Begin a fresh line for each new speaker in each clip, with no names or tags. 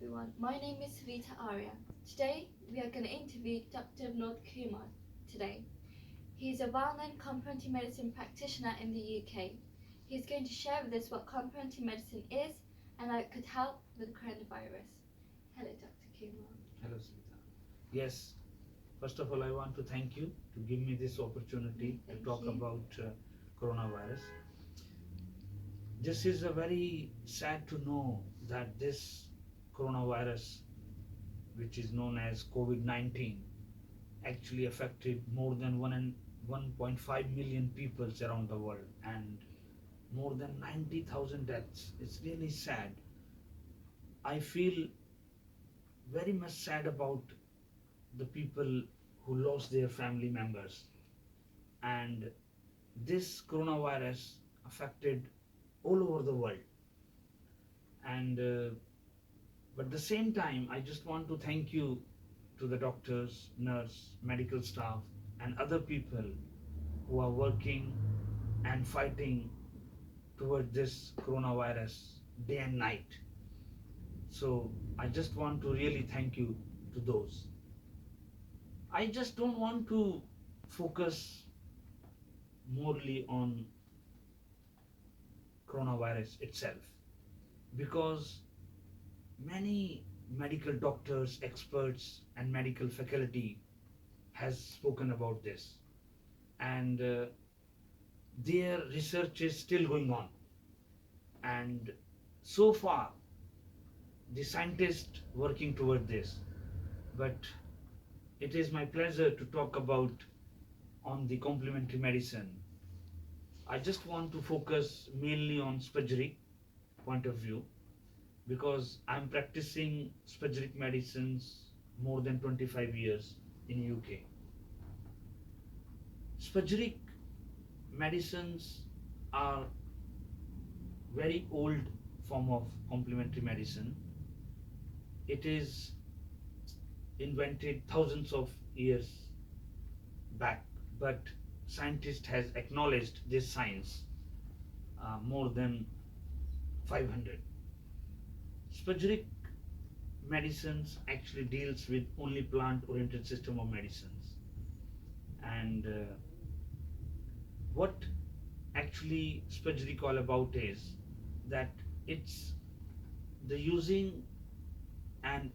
everyone. My name is Vita Arya. Today we are going to interview Dr. Vinod Kumar today. He's a well-known complementary medicine practitioner in the UK. He's going to share with us what complementary medicine is and how it could help with coronavirus. Hello, Dr. Kumar.
Hello, Smita. Yes, first of all, I want to thank you to give me this opportunity to
Thank
talk
you.
about coronavirus. This is a very sad to know that this coronavirus, which is known as COVID-19, actually affected more than 1.5 million people around the world and more than 90,000 deaths. It's really sad. I feel very much sad about the people who lost their family members, and this coronavirus affected all over the world. And but at the same time, I just want to thank you to the doctors, nurse, medical staff, and other people who are working and fighting toward this coronavirus day and night. So I just want to really thank you to those. I just don't want to focus morely on coronavirus itself, because many medical doctors, experts, and medical faculty has spoken about this, and their research is still going on. And so far, the scientists working toward this, but it is my pleasure to talk about on the complementary medicine. I just want to focus mainly on Spagyric point of view, because I'm practicing Spagyric medicines more than 25 years in UK. Spagyric medicines are very old form of complementary medicine. It is invented thousands of years back, but scientist has acknowledged this science more than 500. Spagyric medicines actually deals with only plant-oriented system of medicines, and what actually Spagyric all about is that it's the using and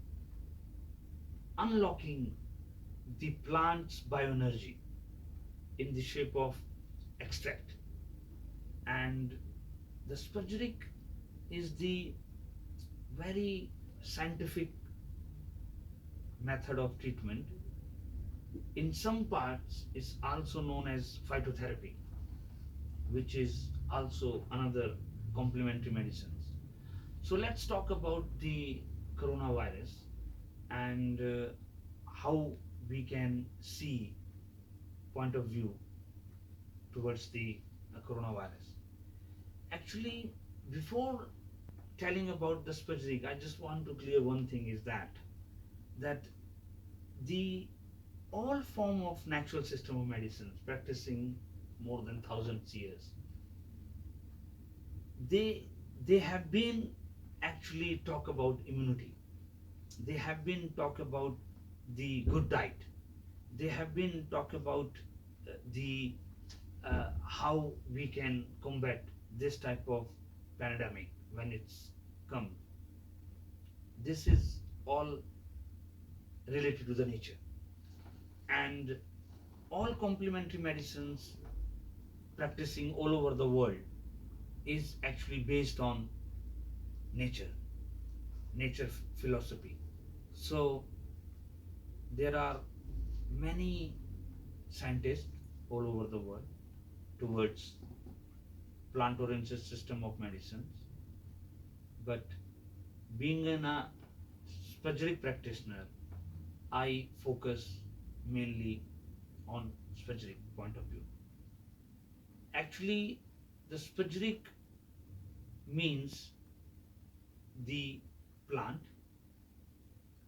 unlocking the plant's bioenergy in the shape of extract. And the Spagyric is the very scientific method of treatment. In some parts, it's also known as phytotherapy, which is also another complementary medicines. So let's talk about the coronavirus and how we can see point of view towards the coronavirus. Actually, before telling about the Spagyric, I just want to clear one thing, is that the all form of natural system of medicines practicing more than thousands years, they have been actually talk about immunity, they have been talk about the good diet, they have been talk about the how we can combat this type of pandemic when it's come. This is all related to the nature, and all complementary medicines practicing all over the world is actually based on nature, nature philosophy. So there are many scientists all over the world towards plant-oriented system of medicines, but being a Spagyric practitioner, I focus mainly on Spagyric point of view. Actually, the Spagyric means the plant,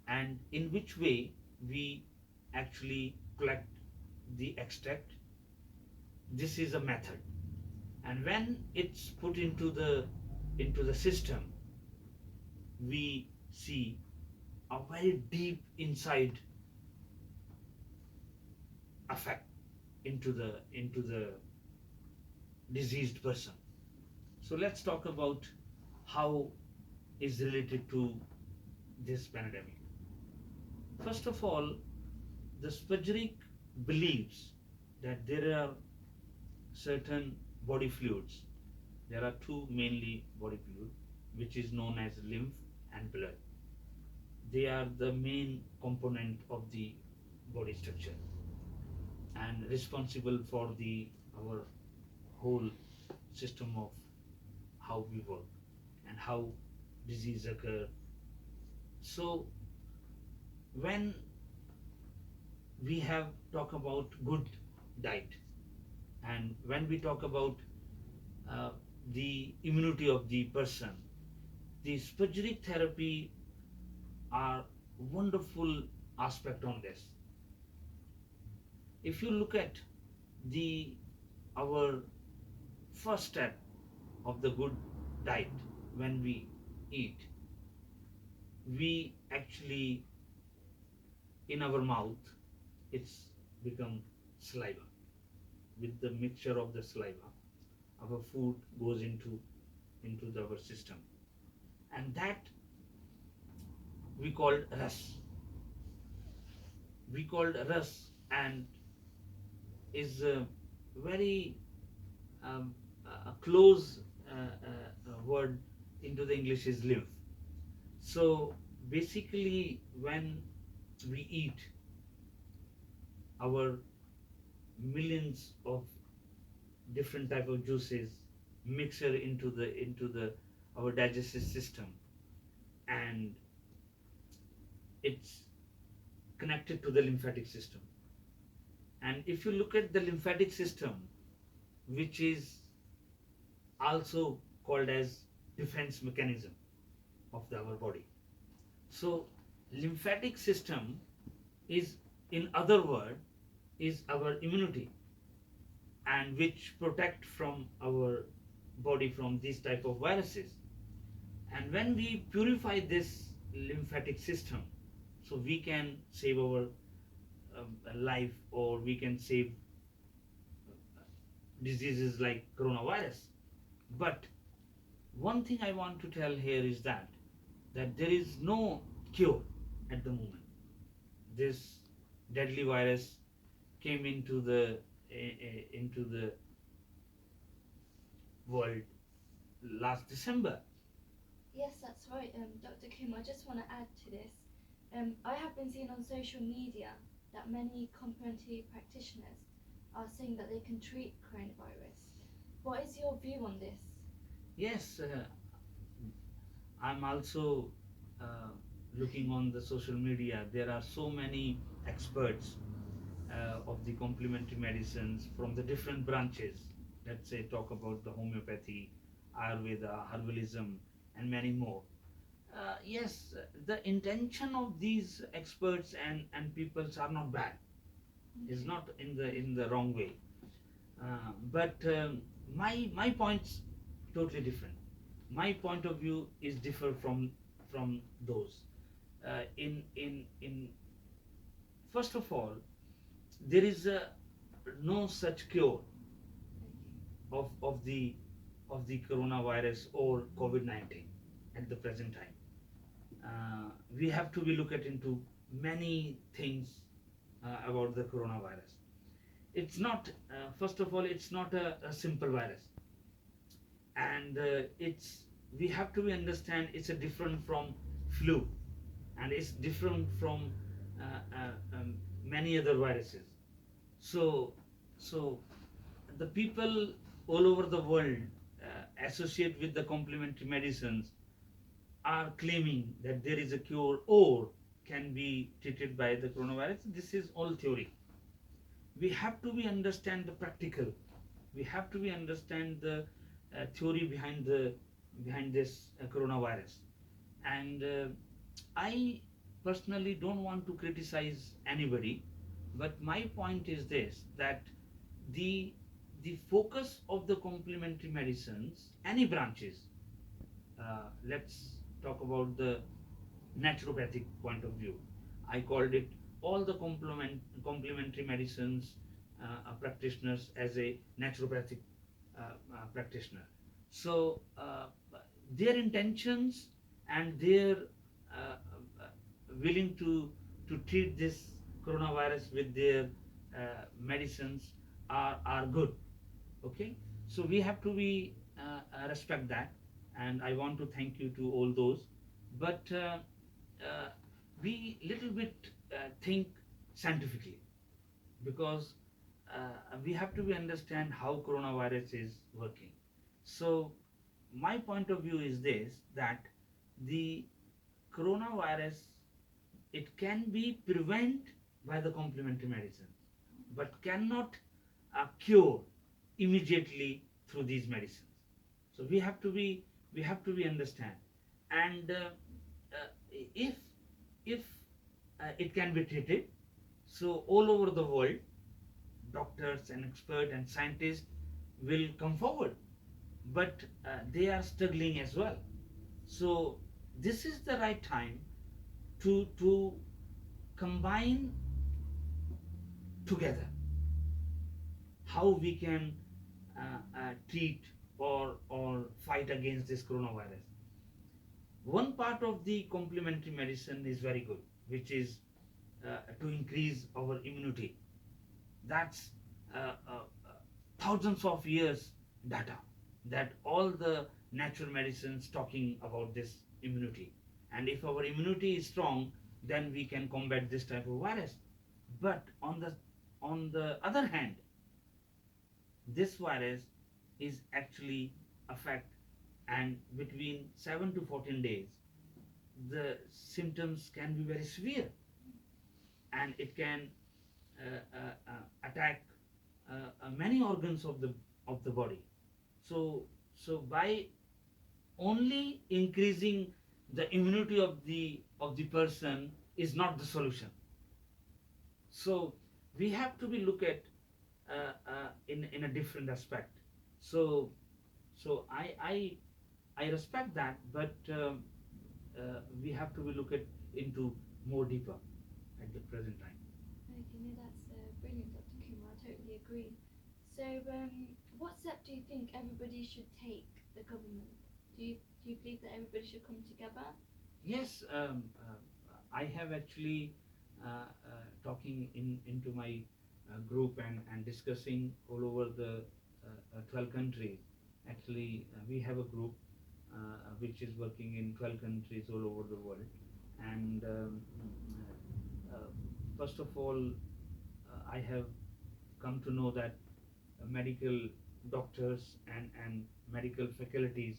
and in which way we actually collect the extract. This is a method, and when it's put into the system, we see a very deep inside effect into the diseased person. So let's talk about how is related to this pandemic. First of all, the Spagyric believes that there are certain body fluids. There are two mainly body fluid, which is known as lymph and blood. They are the main component of the body structure and responsible for the our whole system of how we work and how disease occur. So when we have talk about good diet and when we talk about uh, the immunity of the person, the spagyric therapy are wonderful aspect on this. If you look at the our first step of the good diet, when we eat, we actually in our mouth it's become saliva. With the mixture of the saliva, our food goes into our system, and that we called rus. We called rus, and is very a close word into the English is lymph. So basically, when we eat, our millions of different type of juices mixer into the our digestive system, and it's connected to the lymphatic system. And if you look at the lymphatic system, which is also called as defense mechanism of our body. So lymphatic system is, in other word, is our immunity, and which protect from our body from these type of viruses. And when we purify this lymphatic system, so we can save our life, or we can save diseases like coronavirus. But one thing I want to tell here is that there is no cure at the moment. This deadly virus came into the world last December.
Yes, that's right, Dr. Kumar. I just want to add to this. I have been seeing on social media that many complementary practitioners are saying that they can treat coronavirus. What is your view on this?
Yes, I'm also looking on the social media. There are so many experts of the complementary medicines from the different branches. Let's say talk about the homeopathy, Ayurveda, herbalism, and many more. Yes, the intention of these experts and peoples are not bad. Is not in the wrong way. But my point's totally different. My point of view is differ from those. In first of all, there is no such cure of the coronavirus or COVID-19 at the present time. We have to be look at into many things about the coronavirus. It's not first of all, it's not a simple virus, and it's we have to understand it's a different from flu, and it's different from many other viruses. So so the people all over the world associate with the complementary medicines are claiming that there is a cure or can be treated by the coronavirus. This is all theory. We have to be understand the practical. We have to be understand the theory behind this coronavirus. And I personally don't want to criticize anybody, but my point is this, that the the focus of the complementary medicines, any branches, let's talk about the naturopathic point of view. I called it all the complementary medicines practitioners as a naturopathic practitioner. So their intentions and their willing to treat this coronavirus with their medicines are good. Okay, so we have to be respect that, and I want to thank you to all those. But we little bit think scientifically, because we have to be understand how coronavirus is working. So my point of view is this, that the coronavirus, it can be prevent by the complementary medicines, but cannot cure immediately through these medicines. So we have to be understand. And if it can be treated, so all over the world, doctors and experts and scientists will come forward, but they are struggling as well. So this is the right time to combine together how we can treat or fight against this coronavirus. One part of the complementary medicine is very good, which is to increase our immunity. That's thousands of years data, that all the natural medicines talking about this immunity. And if our immunity is strong, then we can combat this type of virus. But on the other hand, this virus is actually affect, and between 7 to 14 days the symptoms can be very severe, and it can attack many organs of the body. So by only increasing the immunity of the person is not the solution. So we have to be look at in a different aspect. So I respect that, but we have to be look at into more deeper at the present time.
Okay, no, that's brilliant, Dr. Kumar. I totally agree. So, what step do you think everybody should take? The government? Do you believe that everybody should come together?
Yes, I have actually talking into my group and discussing all over the 12 countries. Actually, we have a group which is working in 12 countries all over the world. And first of all, I have come to know that medical doctors and medical faculties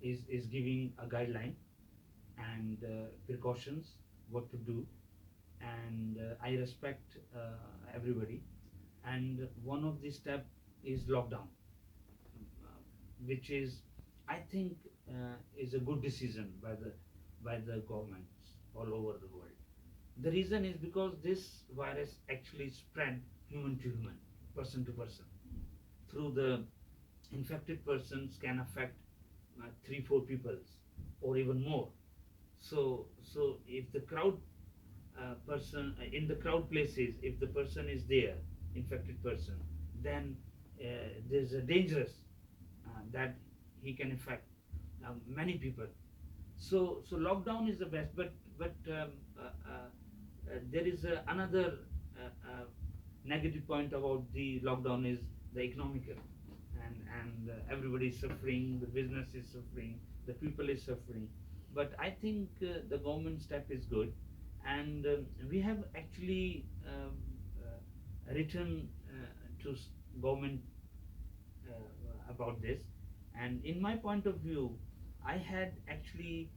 is giving a guideline and precautions what to do. And I respect everybody. And one of the step is lockdown, which is, I think, is a good decision by the governments all over the world. The reason is because this virus actually spread human to human, person to person. Through the infected persons can affect 3-4 peoples or even more. So if the crowd person in the crowd places, if the person is there, infected person, then there's a dangerous that he can affect many people. So lockdown is the best, but there is another negative point about the lockdown is the economical, and everybody is suffering, the business is suffering, the people is suffering. But I think the government step is good, and we have actually written to government about this. And in my point of view, I had actually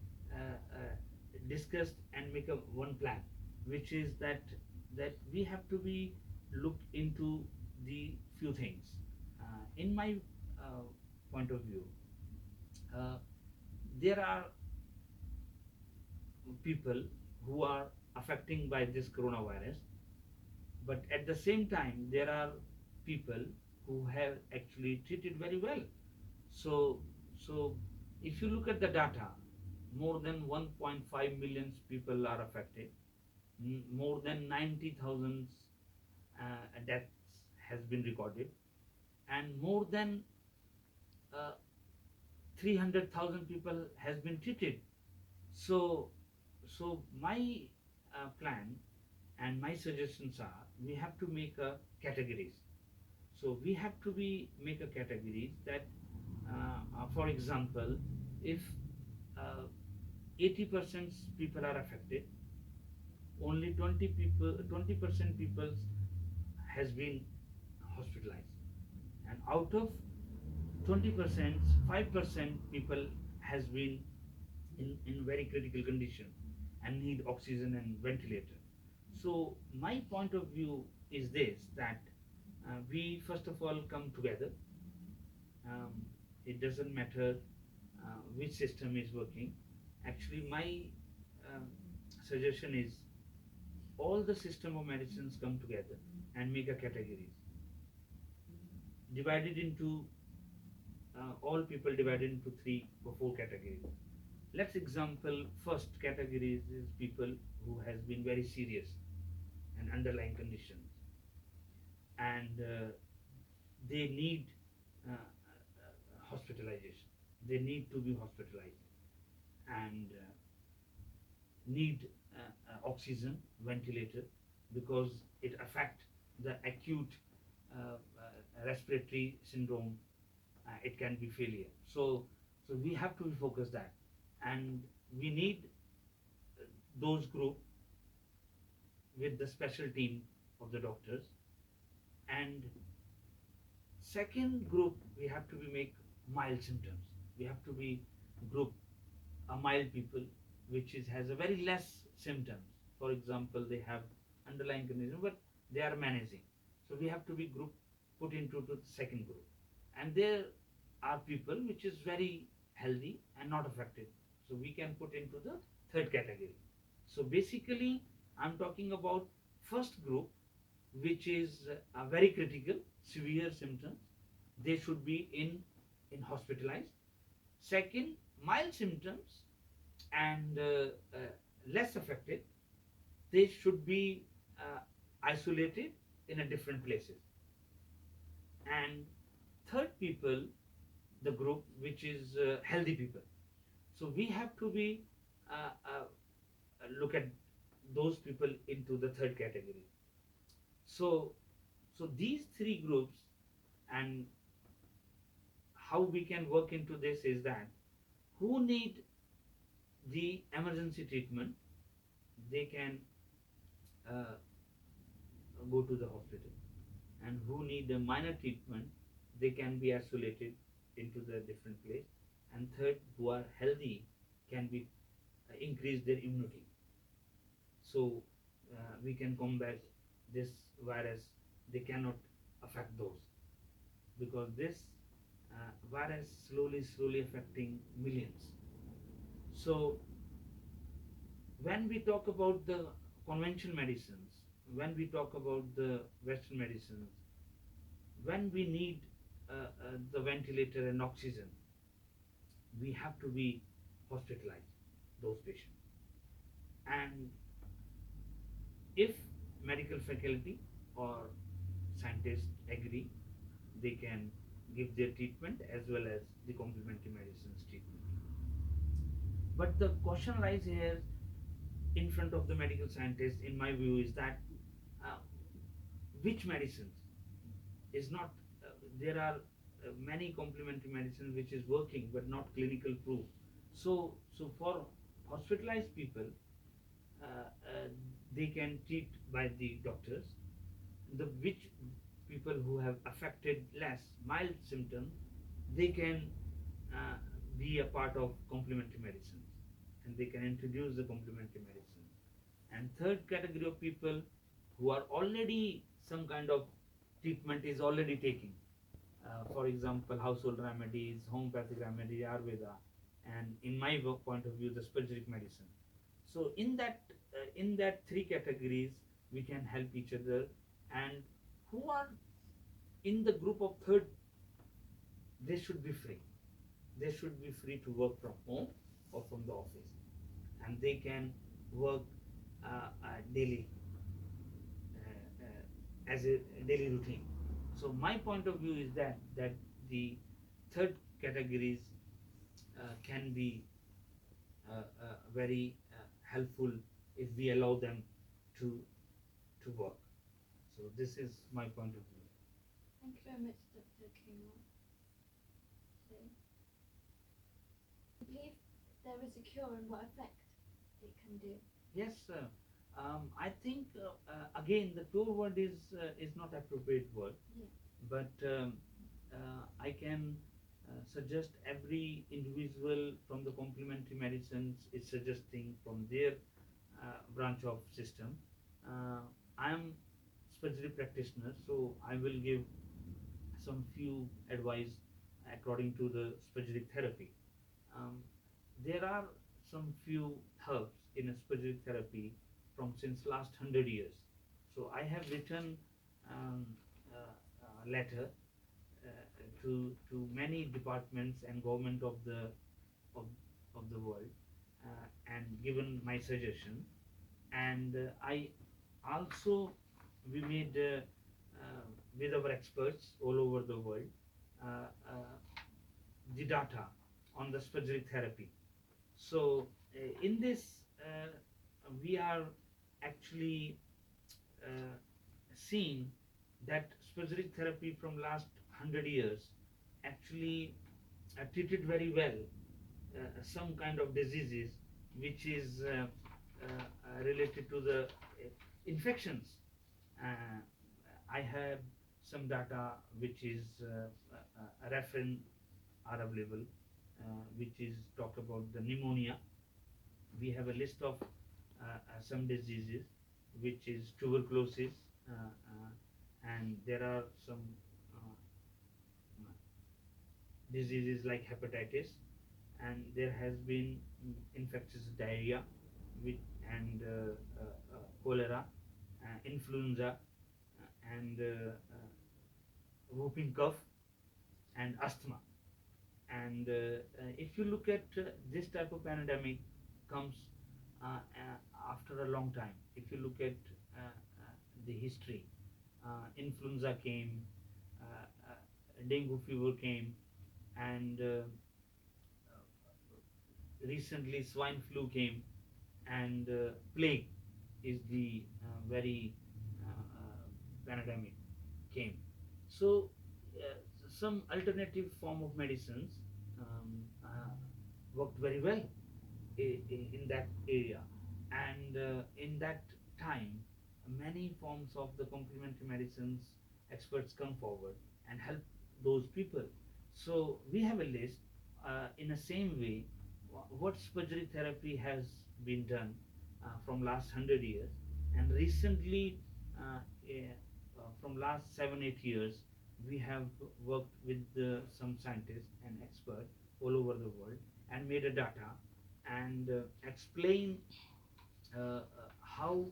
discussed and make a one plan, which is that we have to be looked into the few things. In my point of view, uh, there are people who are affecting by this coronavirus, but at the same time there are people who have actually treated very well. So if you look at the data, more than 1.5 million people are affected. More than 90,000 deaths has been recorded, and more than uh, 300,000 people has been treated. So, so my plan and my suggestions are we have to make a categories. So we have to be make a categories that, for example, if uh, 80% people are affected, only 20% people has been hospitalized, and out of 20%, 5% people has been in very critical condition and need oxygen and ventilator. So my point of view is this, that we first of all come together. um, it doesn't matter which system is working. Actually, my um, suggestion is all the system of medicines come together and make a categories divided into all people divided into 3 or 4 categories. Let's example first categories is people who has been very serious and underlying conditions, and they need hospitalization. They need to be hospitalized and need oxygen ventilator, because it affect the acute respiratory syndrome. It can be failure. So we have to focus that, and we need those group with the special team of the doctors. And second group, we have to be make mild symptoms. We have to be group a mild people which is has a very less symptoms. For example, they have underlying condition but they are managing. So we have to be group put into the second group. And there are people which is very healthy and not affected. So we can put into the third category. So basically, I'm talking about first group, which is very critical, severe symptoms. They should be in hospitalized. Second, mild symptoms and less affected. They should be isolated in a different places. And third people, the group which is healthy people. So we have to be look at those people into the third category. So so these 3 groups, and how we can work into this is that who need the emergency treatment, they can uh, go to the hospital, and who need a minor treatment, they can be isolated into the different place. And third, who are healthy can be increase their immunity. So we can combat this virus. They cannot affect those, because this virus slowly affecting millions. So when we talk about the conventional medicines, when we talk about the western medicines, when we need the ventilator and oxygen, we have to be hospitalized those patients. And if medical faculty or scientists agree, they can give their treatment as well as the complementary medicines treatment. But the question lies here in front of the medical scientist, in my view, is that uh, which medicines is not there are many complementary medicines which is working but not clinical proof. So for hospitalized people, uh, uh, they can treat by the doctors. The which people who have affected less mild symptoms, they can uh, be a part of complementary medicines, and they can introduce the complementary medicine. And third category of people who are already some kind of treatment is already taking, for example, household remedies, homeopathic remedy, Ayurveda, and in my point of view, the Spagyric medicine. So in that 3 categories, we can help each other. And who are in the group of third, they should be free. They should be free to work from home, or from the office, and they can work daily as a daily routine. So my point of view is that the third categories can be very helpful if we allow them to work. So this is my point of view.
Thank you very much, Dr. Kumar. So, I believe there is a cure and what effect it can do.
Yes, I think again the pure word is not appropriate word,
Yeah.
but I can suggest every individual from the complementary medicines is suggesting from their branch of system. I am Spagyric practitioner, so I will give some few advice according to the Spagyric therapy. Um, there are some few herbs in a Spagyric therapy from since last 100 years. So I have written um, a letter to many departments and government of, of the world and given my suggestion. And I also we made with our experts all over the world uh, uh, the data on the Spagyric therapy. So in this, we are actually seeing that Spagyric therapy from last 100 years actually treated very well some kind of diseases which is related to the infections. Uh, I have some data which is reference are available, which is talk about the pneumonia. We have a list of some diseases, which is tuberculosis, and there are some uh, diseases like hepatitis, and there has been infectious diarrhea, with and cholera, influenza, and whooping cough, and asthma. And if you look at this type of pandemic comes after a long time. If you look at the history, influenza came, dengue fever came, and recently swine flu came, and plague is the very pandemic came. So some alternative form of medicines worked very well in that area, and in that time many forms of the complementary medicines experts come forward and help those people. So we have a list in the same way what surgery therapy has been done from last 100 years, and recently from last 7 8 years we have worked with some scientists and experts all over the world and made a data and explain how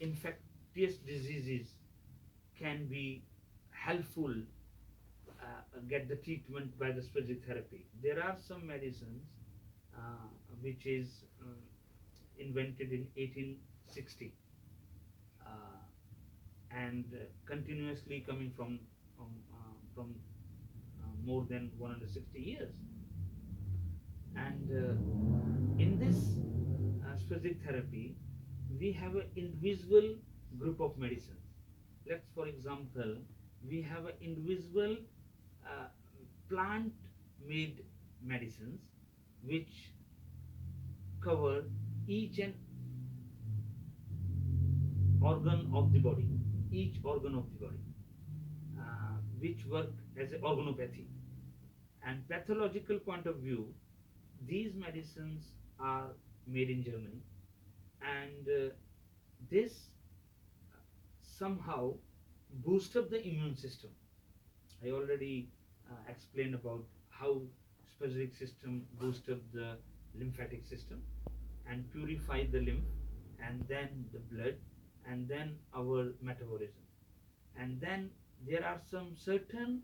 infectious diseases can be helpful get the treatment by the surgery therapy. There are some medicines which is invented in 1860 uh, and continuously coming from more than 160 years. And in this specific therapy, we have an individual group of medicines. Let's, for example, we have an individual uh, plant-made medicines which cover each and organ of the body, each organ of the body, which work as an organopathy. And pathological point of view, these medicines are made in Germany, and this somehow boost up the immune system. I already explained about how specific system boost up the lymphatic system and purify the lymph, and then the blood, and then our metabolism. And then there are some certain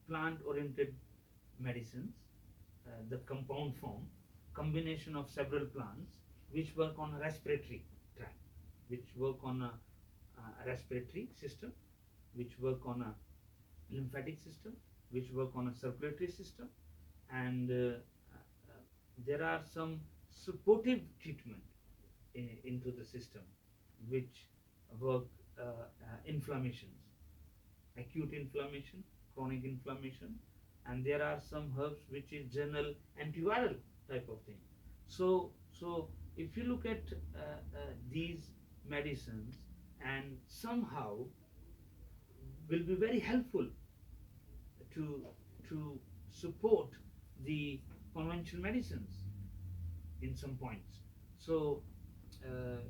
plant oriented medicines the compound form, combination of several plants which work on a respiratory tract, which work on a respiratory system, which work on a lymphatic system, which work on a circulatory system, and there are some supportive treatment into the system which work inflammations, acute inflammation, chronic inflammation, and there are some herbs which is general antiviral type of thing. So if you look at these medicines, and somehow will be very helpful to to support the conventional medicines in some points. So uh,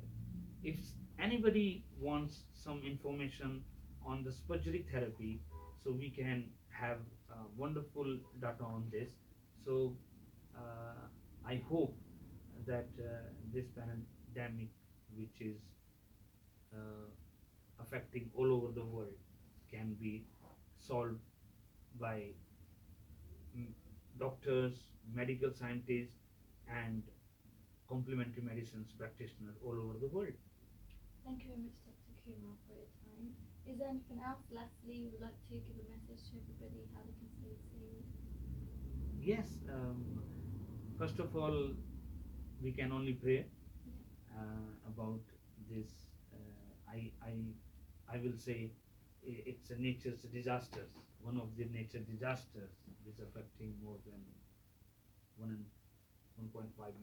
if anybody wants some information on the Spagyric therapy, so we can have wonderful data on this. So I hope that this pandemic, which is uh, affecting all over the world, can be solved by mm, doctors, medical scientists, and complementary medicines practitioners all over the world.
Thank you very much, Dr. Kumar, for your time. Is there anything else, lastly, you would like to give a message to everybody how they can stay safe?
Yes, first of all, we can only pray about this. I will say it's a nature's disasters. One of the nature disasters is affecting more than 1.5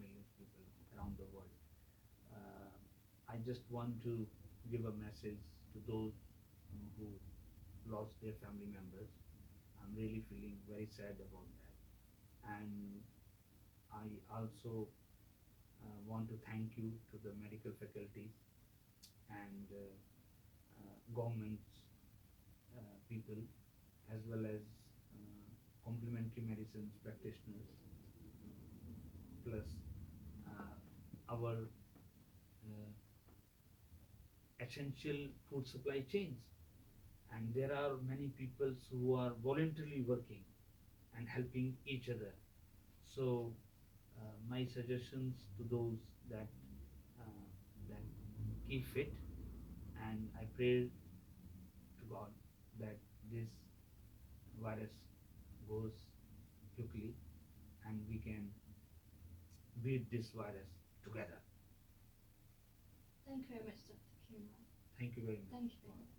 million people around the world. I just want to give a message to those who lost their family members. I'm really feeling very sad about that, and I also want to thank you to the medical faculties and governments people, as well as complementary medicines practitioners, plus our essential food supply chains. And there are many people who are voluntarily working and helping each other. So my suggestions to those that uh, that keep fit, and I pray to God that this virus goes quickly and we can beat this virus together.
Thank you very much, Dr. Kumar.
Thank you very much.
Thank you very much.